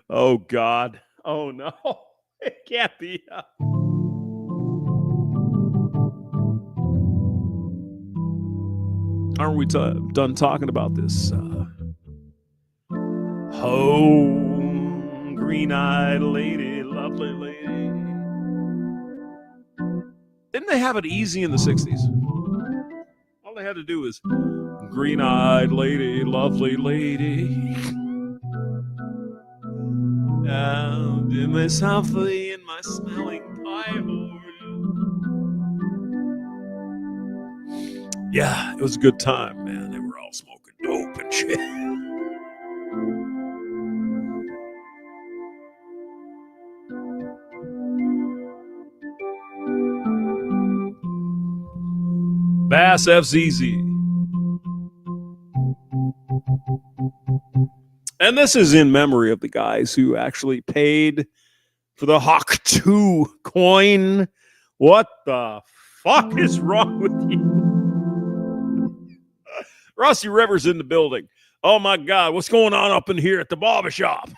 Oh, God. Oh, no. It can't be. Aren't we done talking about this? Green-eyed lady, lovely lady. Didn't they have it easy in the 60s? All they had to do was green-eyed lady, lovely lady. Do my softly in my smelling pie hole. Yeah, it was a good time, man. They were all smoking dope and shit. Bass FZZ. And this is in memory of the guys who actually paid for the Hawk 2 coin. What the fuck is wrong with you? Rusty Rivers in the building. Oh my God, what's going on up in here at the barbershop?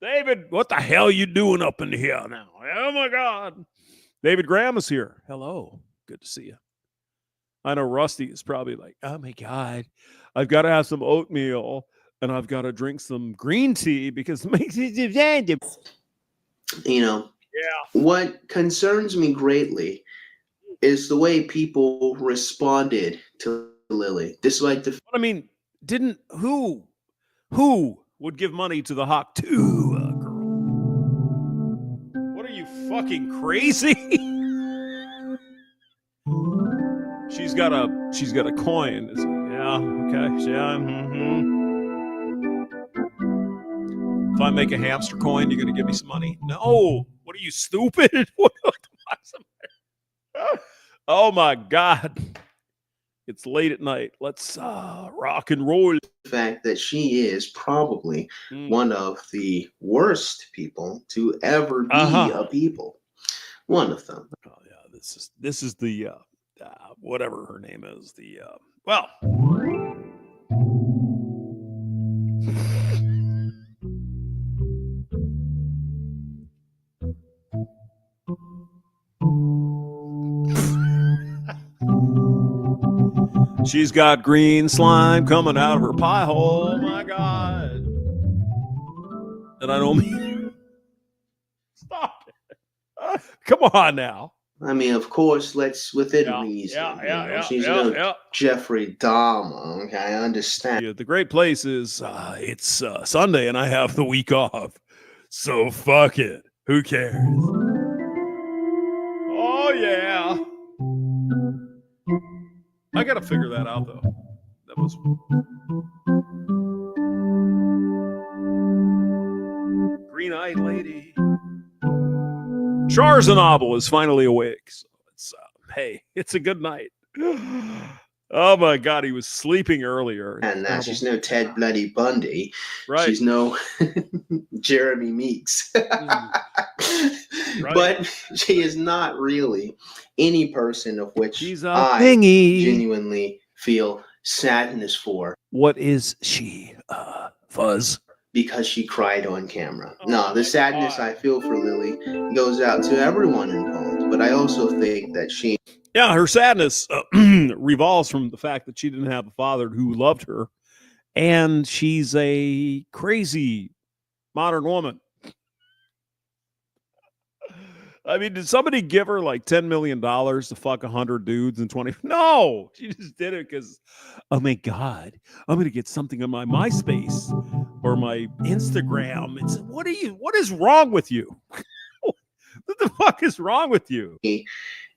David, what the hell you doing up in here now? Oh my God. David Graham is here. Hello. Good to see you. I know Rusty is probably like, oh my God, I've got to have some oatmeal and I've got to drink some green tea because it makes it. You know, what concerns me greatly is the way people responded to Lily. Despite the I mean, who would give money to the Hawk 2 girl? What are you, fucking crazy? She's got a coin. Yeah, okay. Yeah. If I make a hamster coin, you're gonna give me some money? No. What are you, stupid? Oh my God. It's late at night. Let's rock and roll. The fact that she is probably one of the worst people to ever be a people. One of them. Oh yeah, this is the whatever her name is. She's got green slime coming out of her pie hole. Oh my God. And I don't mean. Stop it. Come on now. I mean, of course, let's within reason. She's no Jeffrey Dahmer. Okay, I understand. Yeah, the great place is it's Sunday and I have the week off. So fuck it. Who cares? Oh, yeah. I got to figure that out, though. That was... Green-eyed lady. Charzanobble is finally awake. So it's, hey, it's a good night. Oh, my God. He was sleeping earlier. And she's no Ted Bloody Bundy. Right. She's no Jeremy Meeks. Right. But she is not really any person of which I genuinely feel sadness for. What is she, Fuzz? Because she cried on camera. No, the sadness I feel for Lily goes out to everyone involved. But I also think that she... Yeah, her sadness revolves from the fact that she didn't have a father who loved her. And she's a crazy modern woman. I mean, did somebody give her like $10 million to fuck 100 dudes in 20? No, she just did it because, oh my God, I'm going to get something on my MySpace or my Instagram. It's what is wrong with you? What the fuck is wrong with you?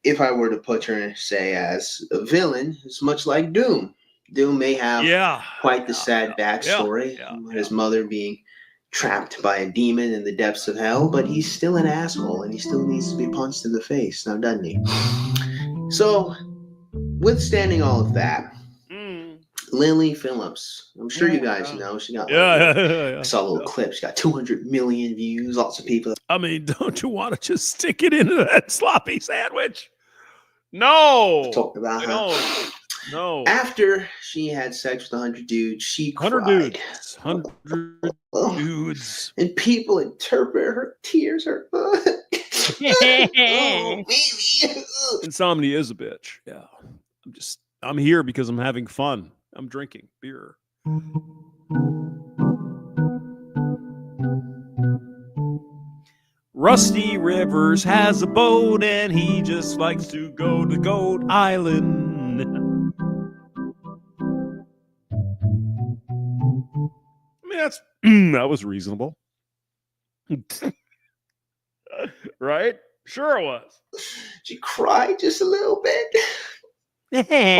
If I were to put her, say, as a villain, it's much like Doom. Doom may have quite the sad backstory. His mother being trapped by a demon in the depths of hell, but he's still an asshole and he still needs to be punched in the face, now doesn't he? So, withstanding all of that, Lily Phillips, I'm sure you guys know, she got I saw a little clip, she got 200 million views, lots of people. I mean, don't you want to just stick it into that sloppy sandwich? No. Talked about her. No. After she had sex with 100 dudes, she 100 cried. dudes. 100 dudes. And people interpret her tears. Insomnia is a bitch. Yeah. I'm here because I'm having fun. I'm drinking beer. Rusty Rivers has a boat and he just likes to go to Goat Island. I mean, that was reasonable. Right? Sure it was. She cried just a little bit.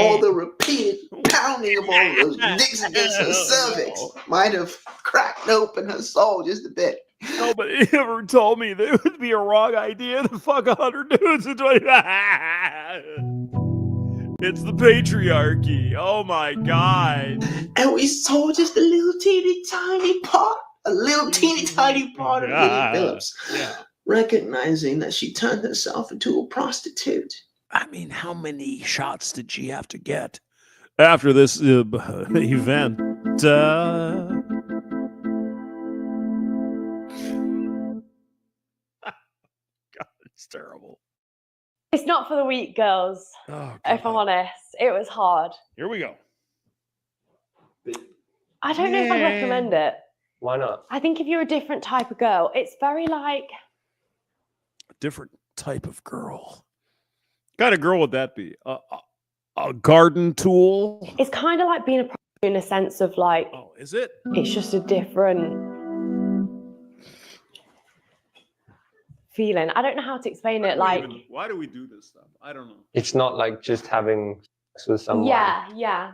All the repeated pounding of all those dicks against her cervix might have cracked open her soul just a bit. Nobody ever told me that it would be a wrong idea to fuck 100 dudes in 20. It's the patriarchy. Oh my God. And we saw just a little teeny tiny part. A little teeny tiny part of Lily Phillips. Yeah. Recognizing that she turned herself into a prostitute. I mean, how many shots did she have to get after this event? God, it's terrible. It's not for the weak, girls. Oh, if I'm honest, it was hard. Here we go. I don't know if I'd recommend it. Why not? I think if you're a different type of girl, it's very like... A different type of girl. What kind of girl would that be? A garden tool? It's kind of like being a prostitute in a sense of like... Oh, is it? It's just a different feeling. I don't know how to explain it. Why do we do this stuff? I don't know. It's not like just having sex with someone. Yeah.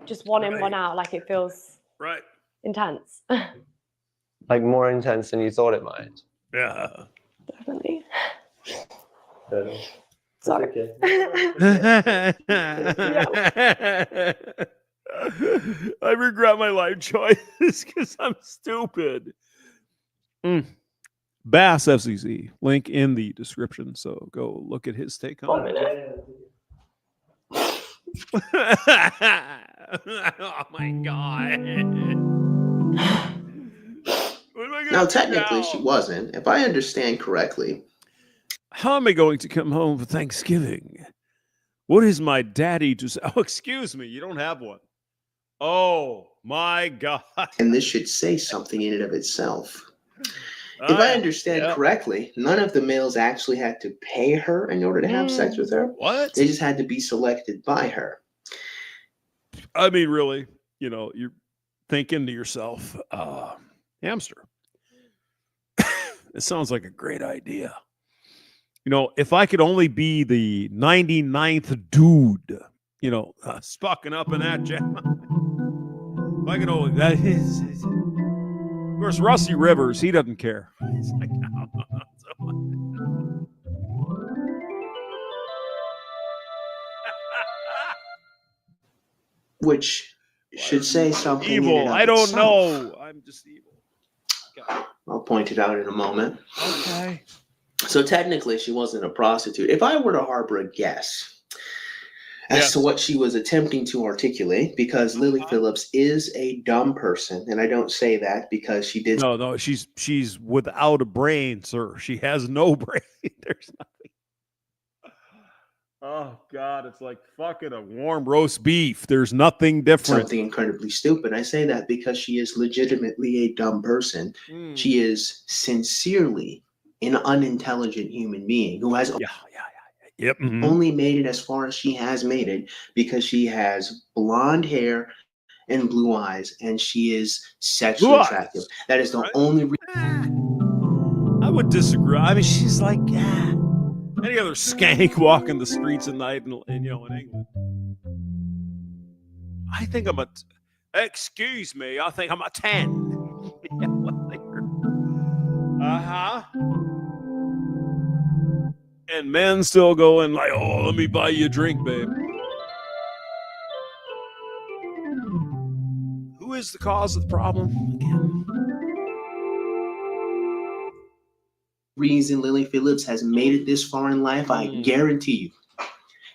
Just one in, one out. Like it feels intense. Like more intense than you thought it might. Yeah. Definitely. Sorry. Okay. I regret my life choices because I'm stupid. Bass FCC, link in the description. So go look at his take on it. Oh my God. Now, technically, she wasn't. If I understand correctly. How am I going to come home for Thanksgiving? What is my daddy to say? Oh, excuse me. You don't have one. Oh, my God. And this should say something in and of itself. If I understand correctly, none of the males actually had to pay her in order to have sex with her. What? They just had to be selected by her. I mean, really, you're thinking to yourself, hamster. It sounds like a great idea. If I could only be the 99th dude, spucking up in that jam. If I could only, that is. Of course, Rusty Rivers, he doesn't care. He's like, which should say something. Evil. I don't know. I'm just evil. Okay. I'll point it out in a moment. Okay. So technically, she wasn't a prostitute. If I were to harbor a guess as to what she was attempting to articulate, because Lily Phillips is a dumb person, and I don't say that because she did. No, she's without a brain, sir. She has no brain. There's nothing. Oh God, it's like fucking a warm roast beef. There's nothing different. Something incredibly stupid. I say that because she is legitimately a dumb person. She is sincerely an unintelligent human being who has only made it as far as she has made it because she has blonde hair and blue eyes, and she is sexually attractive. That is the only reason. I would disagree. I mean, she's like any other skank walking the streets at night in England. I think I'm excuse me, I think I'm a 10. And men still going like, oh, let me buy you a drink, babe. Who is the cause of the problem again? Reason Lily Phillips has made it this far in life, I guarantee you.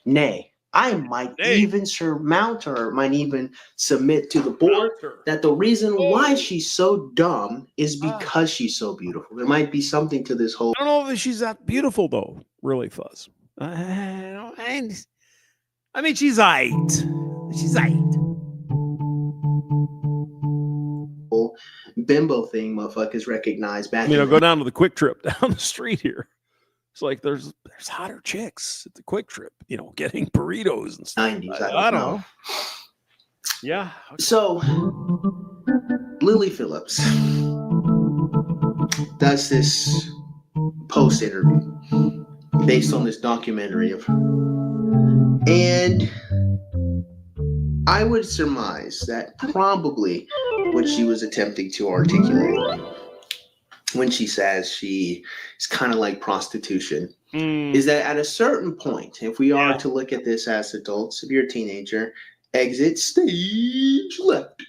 Nay, I might even surmount her, might even submit to the board that the reason why she's so dumb is because she's so beautiful. There might be something to this whole. I don't know if she's that beautiful, though, really, Fuzz. I mean, she's aight. She's aight. Bimbo thing motherfuckers recognize back. Go down to the Quick Trip down the street here. It's like there's hotter chicks at the Quick Trip, getting burritos and stuff. 90s, I don't know. Yeah. Okay. So Lily Phillips does this post interview based on this documentary of her. And I would surmise that probably what she was attempting to articulate when she says she is kind of like prostitution is that at a certain point, if we are to look at this as adults, if you're a teenager, exit stage left.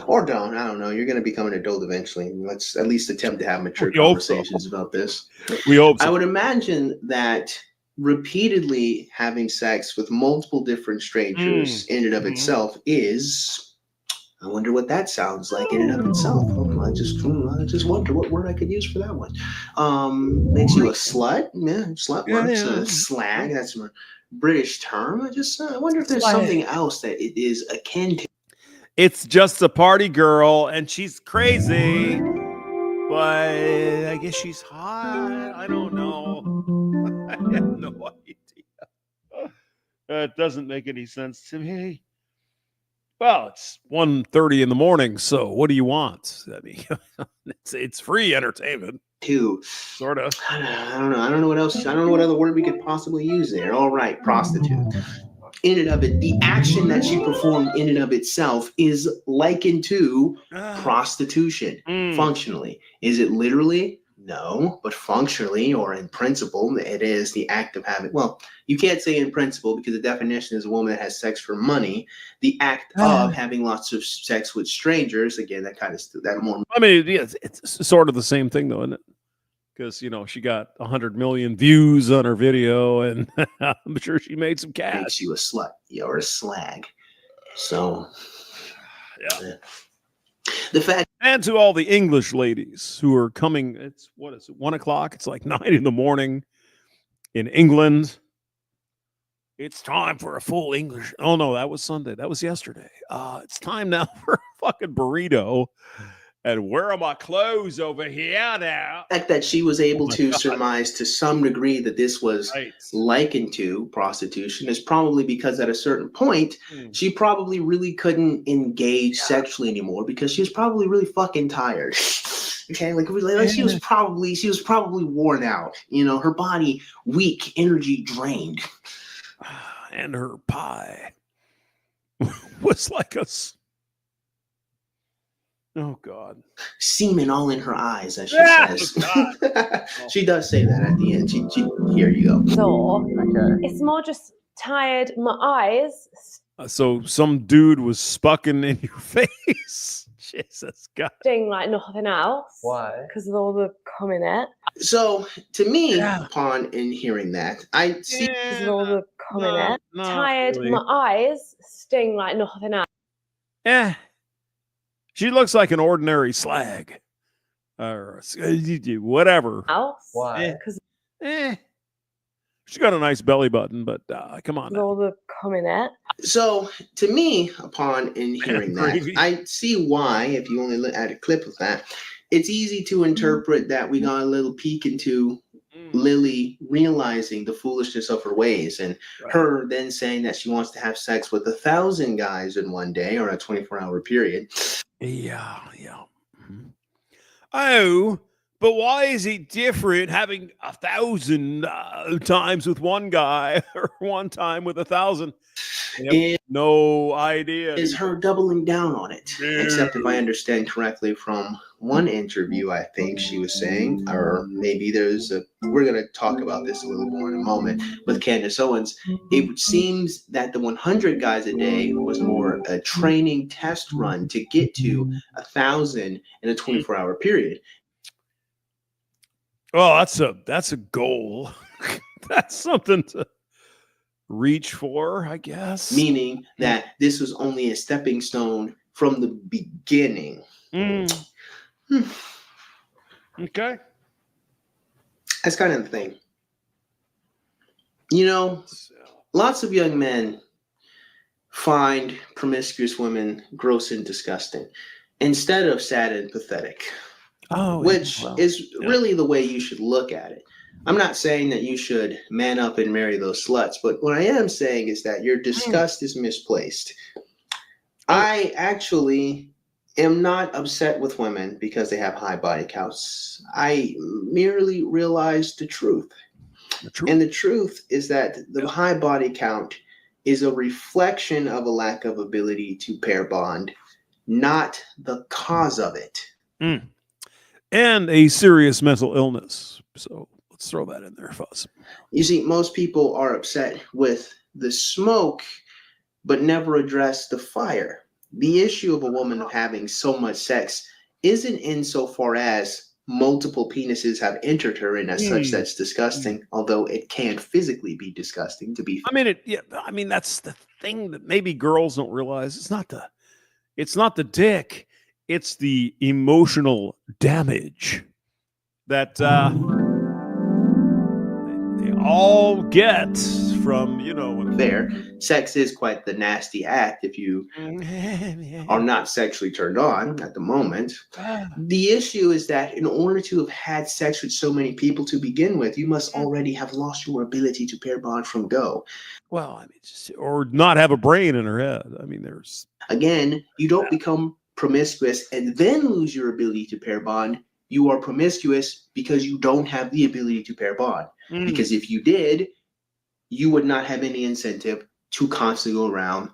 Or don't. I don't know. You're going to become an adult eventually. Let's at least attempt to have mature conversations about this. We hope so. I would imagine that repeatedly having sex with multiple different strangers in and of itself is... I wonder what that sounds like in and of itself. I just wonder what word I could use for that one. Makes you a slut? Yeah, slut works. Yeah. Slag, that's a British term. I wonder if there's something else that it is akin to. It's just a party girl, and she's crazy, but I guess she's hot. I don't know. I have no idea. That doesn't make any sense to me. Well, it's 1:30 in the morning, so what do you want? I mean, it's free entertainment. Too. Sort of. I don't know. I don't know what else. I don't know what other word we could possibly use there. All right, prostitute. In and of it, the action that she performed in and of itself is likened to prostitution. Functionally. Is it literally? No, but functionally or in principle, it is the act of having. Well, you can't say in principle because the definition is a woman that has sex for money. The act of having lots of sex with strangers, again, that kind of that more. I mean, it's sort of the same thing, though, isn't it? Because she got 100 million views on her video, and I'm sure she made some cash. Makes you a slut or a slag. So, yeah. The fact, and to all the English ladies who are coming, it's 1 o'clock? It's like 9 in the morning in England. It's time for a full English. Oh no, that was Sunday. That was yesterday. It's time now for a fucking burrito. And where are my clothes over here now? The fact that she was able to surmise to some degree that this was likened to prostitution is probably because at a certain point, she probably really couldn't engage sexually anymore because she was probably really fucking tired. Okay, like she was probably worn out. Her body weak, energy drained. And her pie was like a... Oh, God. Semen all in her eyes, as she says. She does say that at the end. She here you go. So, it's more just tired. My eyes. So some dude was spucking in your face. Jesus God. Doing like nothing else. Why? Because of all the cum in it. So, to me, upon hearing that, I see... Because of all the cum in it. Tired. Really. My eyes sting like nothing else. Yeah. She looks like an ordinary slag, or whatever. Why? Because she got a nice belly button, but come on. All the cum in it. So, to me, upon hearing that, I see why. If you only look at a clip of that, it's easy to interpret that we got a little peek into Lily realizing the foolishness of her ways, and her then saying that she wants to have sex with 1,000 guys in one day or a 24-hour period. Yeah. Oh, but why is it different having 1,000 times with one guy or one time with 1,000? No idea. Is her doubling down on it? Except if I understand correctly from one interview, I think she was saying, or maybe we're going to talk about this a little more in a moment, with Candace Owens. It seems that the 100 guys a day was more a training test run to get to 1,000 in a 24-hour period. Well, that's a goal. That's something to reach for, I guess. Meaning that this was only a stepping stone from the beginning. Okay. That's kind of the thing. Lots of young men find promiscuous women gross and disgusting instead of sad and pathetic, which is really the way you should look at it. I'm not saying that you should man up and marry those sluts, but what I am saying is that your disgust is misplaced. I actually am not upset with women because they have high body counts. I merely realize the truth. And the truth is that the high body count is a reflection of a lack of ability to pair bond, not the cause of it. And a serious mental illness. So let's throw that in there, Fuzz. You see, most people are upset with the smoke, but never address the fire. The issue of a woman having so much sex isn't insofar as multiple penises have entered her, and as such, that's disgusting. Although it can physically be disgusting to be. I mean, that's the thing that maybe girls don't realize. It's not the dick. It's the emotional damage that they all get from, There, sex is quite the nasty act if you are not sexually turned on at the moment. The issue is that in order to have had sex with so many people to begin with, you must already have lost your ability to pair bond from go. Well, I mean, or not have a brain in her head. I mean, there's... Again, you don't become promiscuous and then lose your ability to pair bond. You are promiscuous because you don't have the ability to pair bond. Because if you did, you would not have any incentive to constantly go around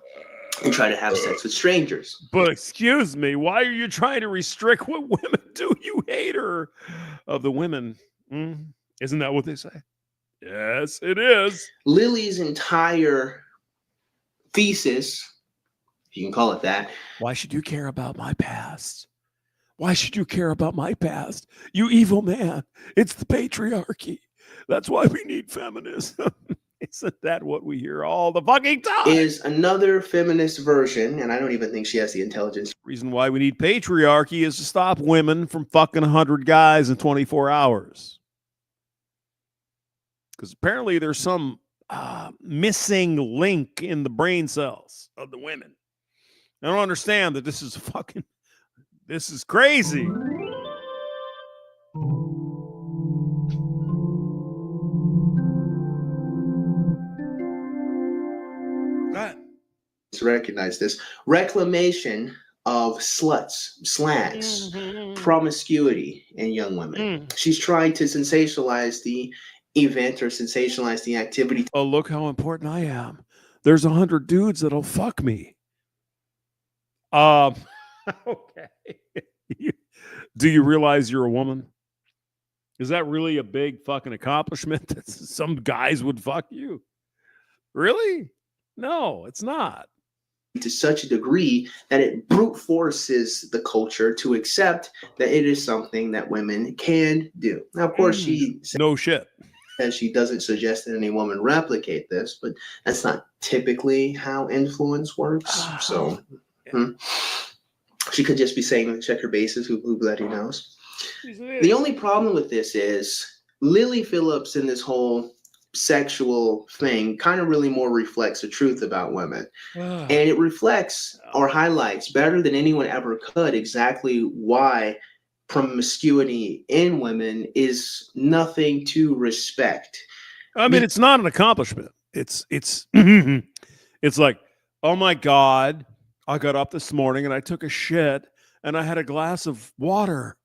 and try to have sex with strangers. But excuse me, why are you trying to restrict what women do? You hater of the women. Isn't that what they say? Yes, it is. Lily's entire thesis, if you can call it that. Why should you care about my past? Why should you care about my past? You evil man. It's the patriarchy. That's why we need feminism. Isn't that what we hear all the fucking time? Is another feminist version, and I don't even think she has the intelligence. Reason why we need patriarchy is to stop women from fucking 100 guys in 24 hours. Because apparently there's some missing link in the brain cells of the women. I don't understand that this is crazy. To recognize this reclamation of sluts, slags, promiscuity in young women. She's trying to sensationalize the event or sensationalize the activity. Oh, look how important I am. There's 100 dudes that'll fuck me. Okay. Do you realize you're a woman? Is that really a big fucking accomplishment that some guys would fuck you? Really? No, it's not. To such a degree that it brute forces the culture to accept that it is something that women can do. Now, of course, she no shit. And she doesn't suggest that any woman replicate this, but that's not typically how influence works. So she could just be saying, check her bases, who bloody knows. The only problem with this is Lily Phillips in this whole sexual thing kind of really more reflects the truth about women. And it reflects or highlights better than anyone ever could exactly why promiscuity in women is nothing to respect. I mean, it's not an accomplishment. It's it's like, oh my God, I got up this morning and I took a shit and I had a glass of water.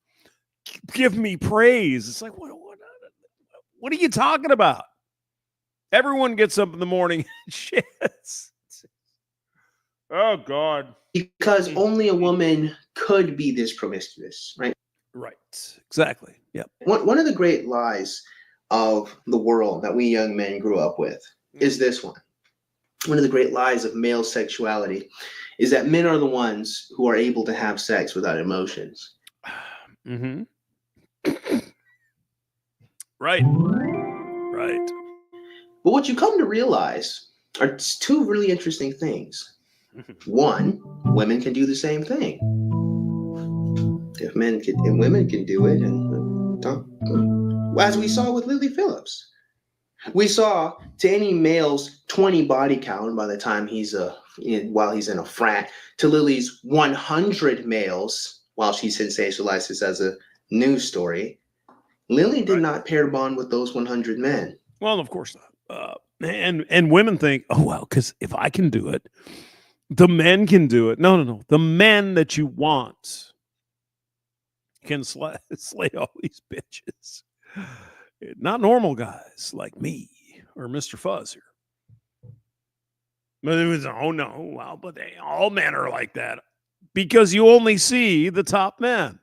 Give me praise. It's like, what are you talking about? Everyone gets up in the morning and shits. Oh, God. Because only a woman could be this promiscuous, right? Right. Exactly. Yep. One of the great lies of the world that we young men grew up with is this one. One of the great lies of male sexuality is that men are the ones who are able to have sex without emotions. Right. Right. But what you come to realize are two really interesting things. One, women can do the same thing. If men can and women can do it, and as we saw with Lily Phillips, we saw to any male's 20 body count by the time while he's in a frat, to Lily's 100 males while she sensationalized this as a news story. Lily did not pair bond with those 100 men. Well, of course not. And women think, oh well, because if I can do it, the men can do it. No. The men that you want can slay all these bitches. Not normal guys like me or Mr. Fuzz here. But it was, oh no, well, but all men are like that because you only see the top men.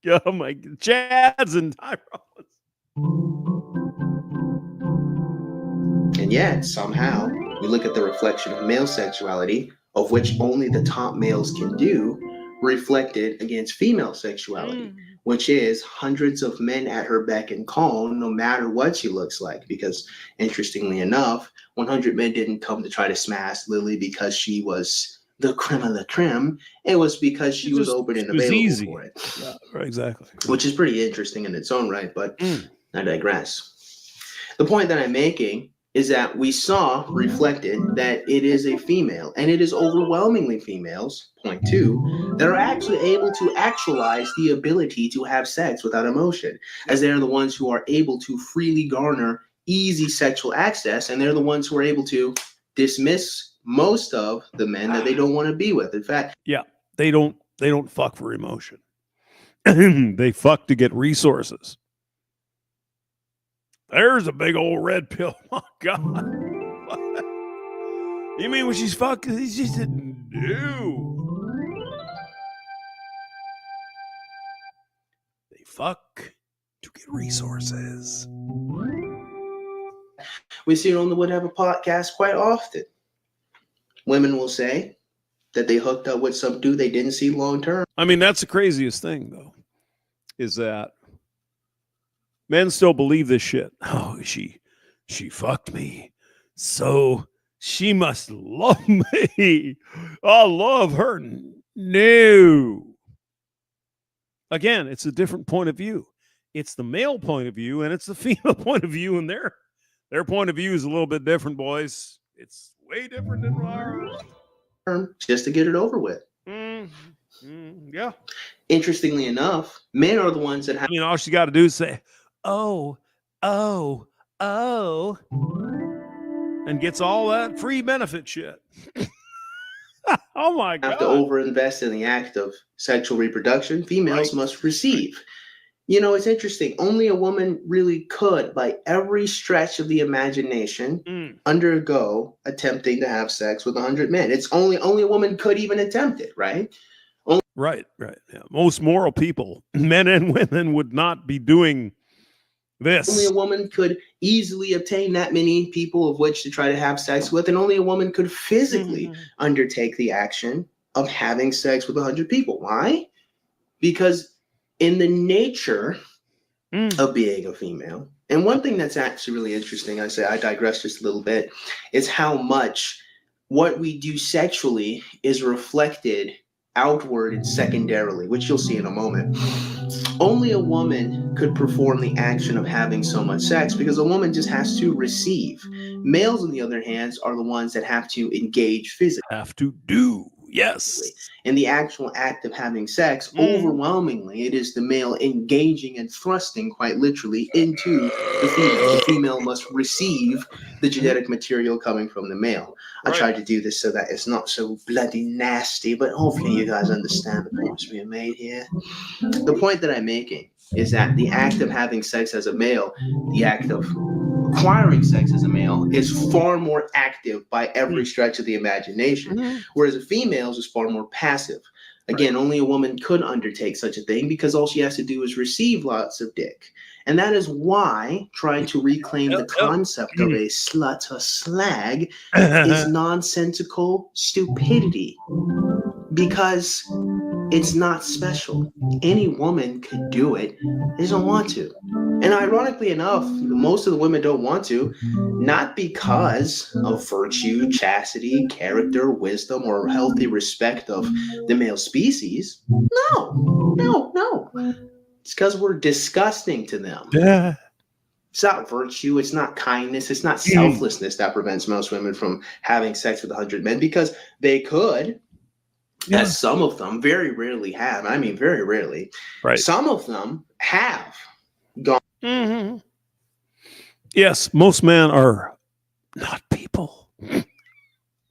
Oh my, Chads and Tyrone. And yet, somehow, we look at the reflection of male sexuality, of which only the top males can do, reflected against female sexuality, which is hundreds of men at her beck and call, no matter what she looks like. Because, interestingly enough, 100 men didn't come to try to smash Lily because she was the creme of the creme. It was because she was open and available for it. Yeah, right, exactly. Which is pretty interesting in its own right, but I digress. The point that I'm making is that we saw reflected that it is a female, and it is overwhelmingly females, point two, that are actually able to actualize the ability to have sex without emotion, as they're the ones who are able to freely garner easy sexual access, and they're the ones who are able to dismiss most of the men that they don't want to be with. In fact, yeah, they don't fuck for emotion. They fuck to get resources. There's a big old red pill. Oh, God. You mean when she's fucking, she said, no. They fuck to get resources. We see it on the Whatever podcast quite often. Women will say that they hooked up with some dude they didn't see long term. I mean, that's the craziest thing, though, is that men still believe this shit. Oh, she fucked me, so she must love me. I love her. No. Again, it's a different point of view. It's the male point of view, and it's the female point of view, and their point of view is a little bit different, boys. It's way different than ours. Just to get it over with. Yeah. Interestingly enough, men are the ones that have. I mean, all she got to do is say, oh, and gets all that free benefit shit. Oh my God. Have to overinvest in the act of sexual reproduction. Females must receive. You know, it's interesting. Only a woman really could, by every stretch of the imagination, undergo attempting to have sex with 100 men. It's only a woman could even attempt it, right? Right. Yeah. Most moral people, men and women, would not be doing this. Only a woman could easily obtain that many people of which to try to have sex with, and only a woman could physically undertake the action of having sex with 100 people. Why? Because in the nature of being a female, and one thing that's actually really interesting, I digress just a little bit, is how much what we do sexually is reflected outward and secondarily, which you'll see in a moment. Only a woman could perform the action of having so much sex because a woman just has to receive. Males, on the other hand, are the ones that have to engage physically. Have to do, yes. In the actual act of having sex, overwhelmingly, it is the male engaging and thrusting quite literally into the female. The female must receive the genetic material coming from the male. I tried to do this so that it's not so bloody nasty, but hopefully you guys understand the points being made here. The point that I'm making is that the act of having sex as a male, the act of acquiring sex as a male, is far more active by every stretch of the imagination, whereas a female's is far more passive. Again, only a woman could undertake such a thing because all she has to do is receive lots of dick. And that is why trying to reclaim the concept of a slut or slag is nonsensical stupidity. Because It's not special. Any woman could do it. They just don't want to. And ironically enough, most of the women don't want to, not because of virtue, chastity, character, wisdom, or healthy respect of the male species. No. It's because we're disgusting to them. Yeah. It's not virtue. It's not kindness. It's not selflessness that prevents most women from having sex with 100 men, because they could. As some of them very rarely have. I mean, very rarely. Right. Some of them have gone. Mm-hmm. Yes, most men are not people.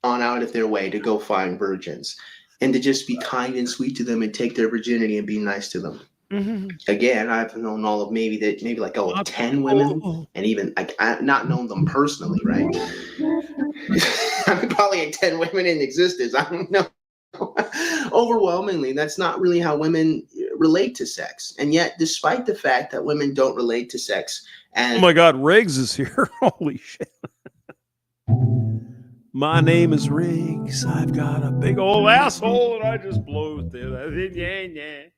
On out of their way to go find virgins and to just be kind and sweet to them and take their virginity and be nice to them. Mm-hmm. Again, I've known all of maybe like 10 women, and even I've not known them personally, right? I mean, probably 10 women in existence. I don't know. Overwhelmingly, that's not really how women relate to sex. And yet, despite the fact that women don't relate to sex, and oh my God, Riggs is here. Holy shit. My name is Riggs. I've got a big old asshole and I just blow through that.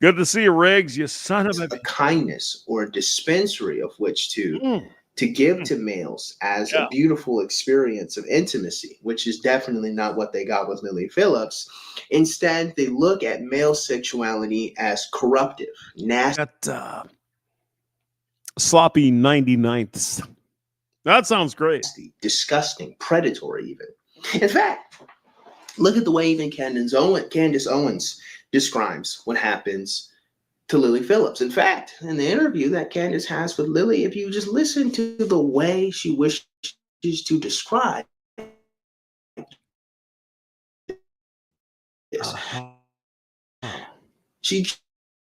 Good to see you, Riggs, you son of a kindness or a dispensary of which to give to males as a beautiful experience of intimacy, which is definitely not what they got with Lily Phillips. Instead, they look at male sexuality as corruptive, nasty. Sloppy 99ths. That sounds great. Disgusting, predatory even. In fact, look at the way even Candace Owens describes what happens to Lily Phillips. In fact, in the interview that Candace has with Lily, if you just listen to the way she wishes to describe this, she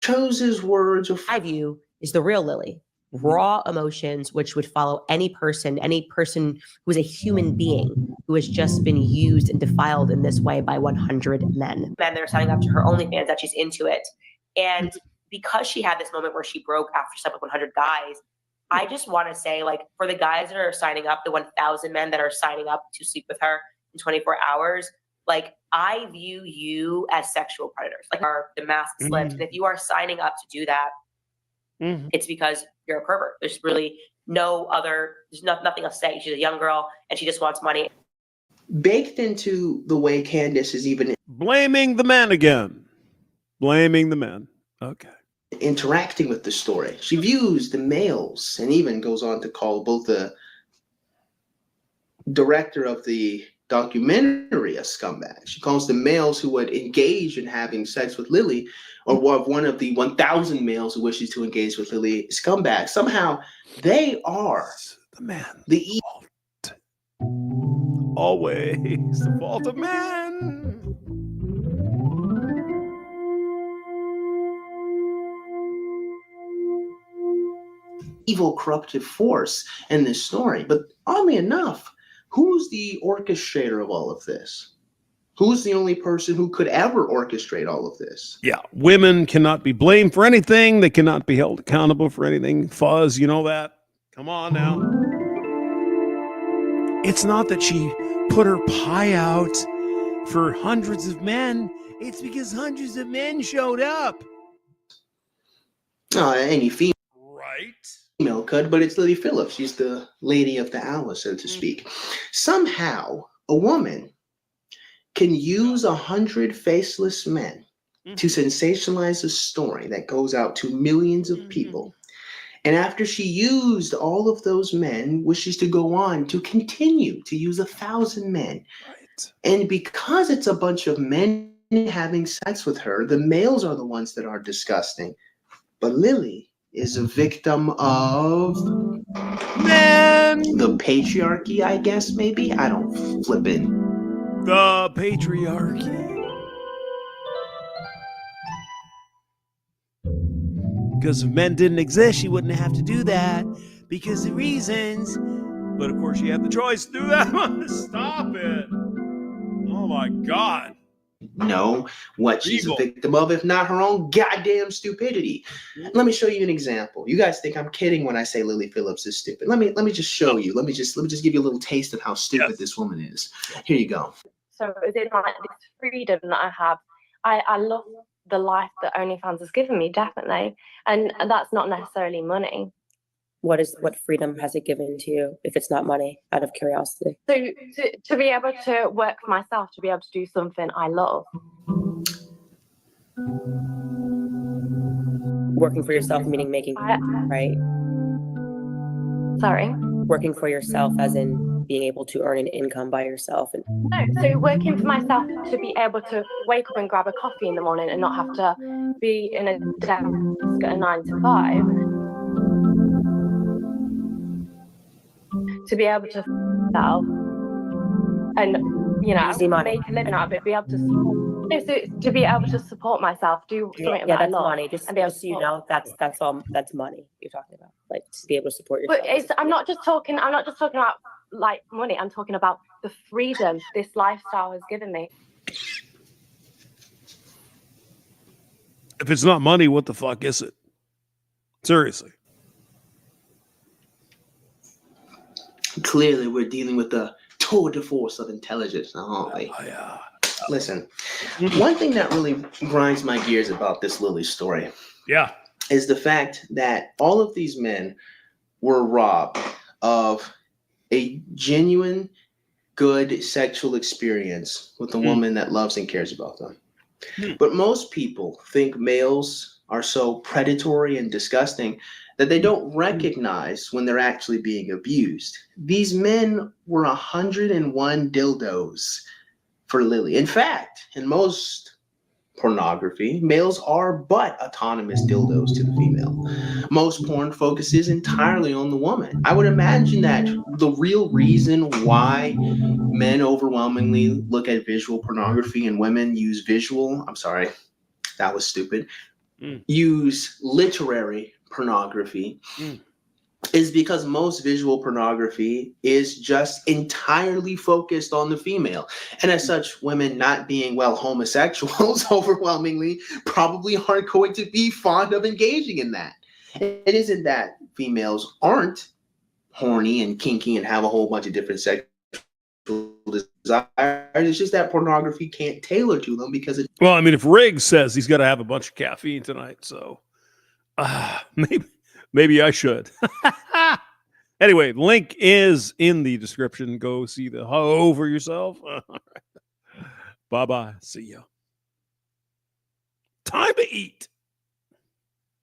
chooses words of I view is the real Lily. Raw emotions, which would follow any person who is a human being who has just been used and defiled in this way by 100 men. Men that are signing up to her OnlyFans, that she's into it. And because she had this moment where she broke after slept with 100 guys, I just want to say, like, for the guys that are signing up, the 1,000 men that are signing up to sleep with her in 24 hours, like, I view you as sexual predators. Like, the mask slipped. And if you are signing up to do that, it's because you're a pervert. There's really there's nothing else to say. She's a young girl and she just wants money. Baked into the way Candace is even blaming the men again. Blaming the men. Okay. Interacting with the story. She views the males and even goes on to call both the director of the documentary a scumbag. She calls the males who would engage in having sex with Lily, or one of the 1,000 males who wishes to engage with Lily, scumbag. Somehow they are the man. The always the fault of man. Evil, corruptive force in this story. But oddly enough, who's the orchestrator of all of this? Who's the only person who could ever orchestrate all of this? Yeah, women cannot be blamed for anything. They cannot be held accountable for anything. Fuzz, you know that? Come on now. It's not that she put her pie out for hundreds of men. It's because hundreds of men showed up. Any female. Right. Female could, but it's Lily Phillips. She's the lady of the hour, so to speak. Somehow, a woman can use 100 faceless men to sensationalize a story that goes out to millions of people. And after she used all of those men, wishes to go on to continue to use 1,000 men. Right. And because it's a bunch of men having sex with her, the males are the ones that are disgusting. But Lily is a victim of the patriarchy, I guess, maybe? I don't flip it. The patriarchy. Because if men didn't exist, she wouldn't have to do that because of reasons. But of course, she had the choice to do that. Stop it. Oh my God. Know what she's a victim of, if not her own goddamn stupidity. Let me show you an example. You guys think I'm kidding when I say Lily Phillips is stupid. Let me just show you. Let me just give you a little taste of how stupid this woman is. Here you go. So is it like this freedom that I have? I love the life that OnlyFans has given me, definitely. And that's not necessarily money. What freedom has it given to you if it's not money, out of curiosity? So to be able to work for myself, to be able to do something I love. Working for yourself, meaning making, right? Sorry? Working for yourself as in being able to earn an income by yourself. And no, so working for myself to be able to wake up and grab a coffee in the morning and not have to be in a desk at a 9 to 5. To be able to self and make a living out of it, be able to be able to support myself, do something that I love, money. Just so you know, that's money you're talking about, like to be able to support yourself. But I'm not just talking about like money. I'm talking about the freedom this lifestyle has given me. If it's not money, what the fuck is it? Seriously. Clearly, we're dealing with the tour de force of intelligence now, aren't we? Oh, yeah. Listen, one thing that really grinds my gears about this Lily story, is the fact that all of these men were robbed of a genuine, good sexual experience with a woman that loves and cares about them. But most people think males are so predatory and disgusting that they don't recognize when they're actually being abused. These men were 101 dildos for Lily. In fact, in most pornography, males are but autonomous dildos to the female. Most porn focuses entirely on the woman. I would imagine that the real reason why men overwhelmingly look at visual pornography and women use use literary pornography is because most visual pornography is just entirely focused on the female. And as such, women not being, homosexuals overwhelmingly probably aren't going to be fond of engaging in that. It isn't that females aren't horny and kinky and have a whole bunch of different sexual desires. It's just that pornography can't tailor to them because it. Well, I mean, if Riggs says he's got to have a bunch of caffeine tonight, so maybe I should. Anyway, link is in the description. Go see the hoe for yourself. Bye-bye. See ya. Time to eat.